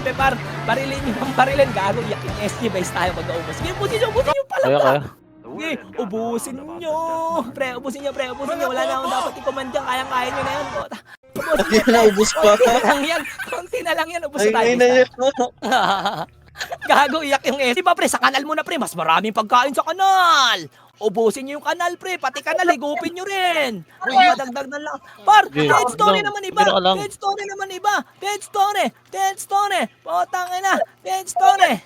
MP, par. Barilin nyo ang barilin. Gago, yaking SG. Base tayo mag-aubos. Sige, ubusin nyo pala. Kaya. Sige, ubusin nyo. Pre, ubusin nyo. Wala na akong dapat i-command dyan. Kayang-kaya nyo na yan. Ubusin nyo. Naubos pa. Konti na lang yan. Ubusin tayo. Ay, na yun. Gago, iyak yung SG. Diba, pre, sa kanal muna, pre. Mas maraming pagkain sa kanal. Ubusin nyo yung kanal, pre. Pati kanal, higupin nyo rin. Dagdag na lang. Par, dead story naman iba. Dead story naman iba. Dead story. Potang ina. Dead story.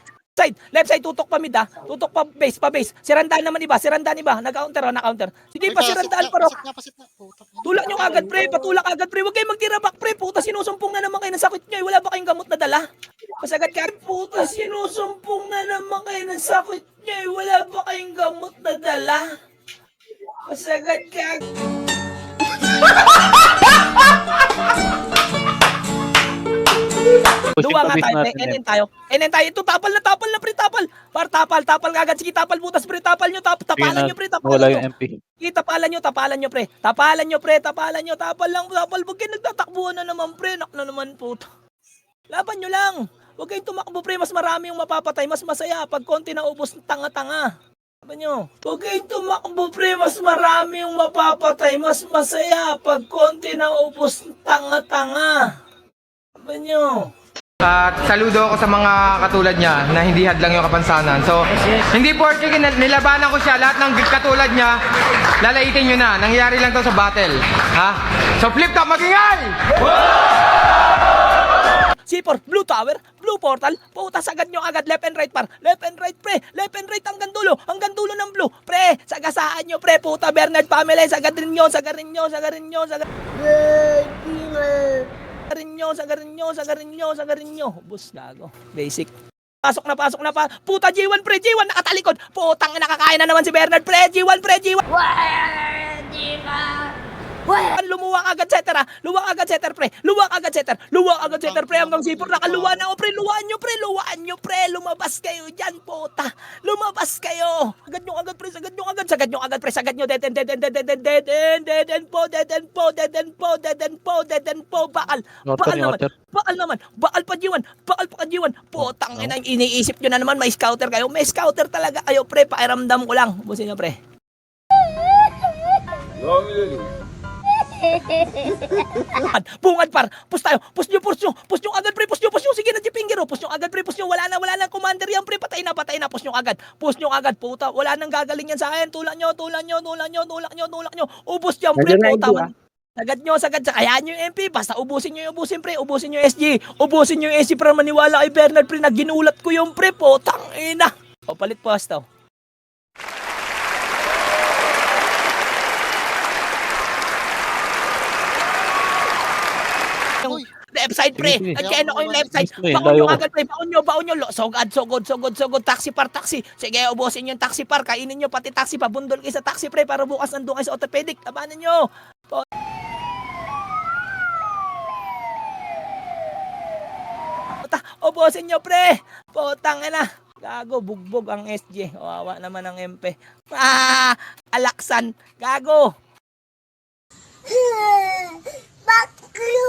Left side, tutok pa mid, tutok pa base. Sirandaan naman iba. Na-counter. Sige pa, sirandaan pa ro. Tulak nyo agad, pre. Patulak agad, pre. Huwag kayong magtira back, pre. Puta, sinusumpong na naman kayo ng sakit nyo. Wala ba kayong gamot na dala? Pasagad ka. Puta, sinusumpong na naman kayo ng sakit nyo. Wala ba kayong gamot na dala? Pasagad ka. Duwa nga tayo, enen tayo. Ito, tapal na, pre, tapal. Par, tapal agad. Sige, tapal butas, pre, tapalan nyo, pre. Wala yung MP. Sige, tapalan nyo, pre. Tapal lang. Huwag kayo nagtatakbuhan na naman, pre. Nak na naman, puto. Laban nyo lang. Huwag kayong tumakbo, pre. Mas marami yung mapapatay. Mas masaya pag konti na ubos ng tanga-tanga. Laban nyo. Huwag kayong tumakbo, pre. Mas marami yung mapapatay. Mas masaya pag konti na ubos ng tanga-tanga. Laban nyo. At saludo ako sa mga katulad niya na hindi hadlang yung kapansanan. So, hindi porke nilabanan ko siya, lahat ng katulad niya, lalaitin nyo na. Nangyari lang to sa battle. Ha? So, flip top, magingay! C4, blue tower, blue portal, puta, sagad nyo agad, left and right, par. Left and right, pre. Left and right, hanggang dulo ng blue. Pre, sagasaan nyo, pre, puta, Bernard family, sagad rin nyo. Sagarin nyo. Bus, gago. Basic. Pasok na. Puta, G1, pre, G1, nakatalikod. Putang, nakakain na naman si Bernard, pre, G1. Lumuwang agad setter, pre. Luwang agad setter, pre. Hanggang sipor, nakaluwa na ako, pre. Luwaan nyo, pre. Lumabas kayo dyan, puta. Lumabas kayo. Sagad nyo agad, pre. Sagad nyo. Dead end po. Bakal naman. Bakal pa G1. Putang ina, iniisip nyo na naman, may scouter kayo. May scouter talaga kayo, pre. Pakiramdam ko lang. Busin nyo, pre. Bungad, par. Push tayo. Push nyo agad, pre. Push nyo. Sige na, Jipingero. Push nyo agad, pre. Wala na commander yan, pre. Patay na. Push nyo agad. Puta. Wala nang gagaling yan sa akin. Tulak nyo. Ubus yan, pre. Puta. Sagad. Kayaan nyo yung MP. Basta ubusin nyo yung pre. Ubusin nyo yung SG. Para maniwala kay Bernard, pre. Ginulat ko yung pre. Putang ina. O, palit pasta. Left side, pre. Nagkeno ko yung left side. Baon nyo agad, pre. Baon nyo. Sogod. Taxi par. Sige, ubusin yung taxi par. Kainin nyo pati taxi. Pabundol kayo sa taxi, pre. Para bukas nandun kayo sa orthopedic. Tabanan nyo. Ubusin nyo, pre. Putang ina. Gago, bugbog ang SG. Wawa naman ang MP. Alaksan. Gago. Baklo!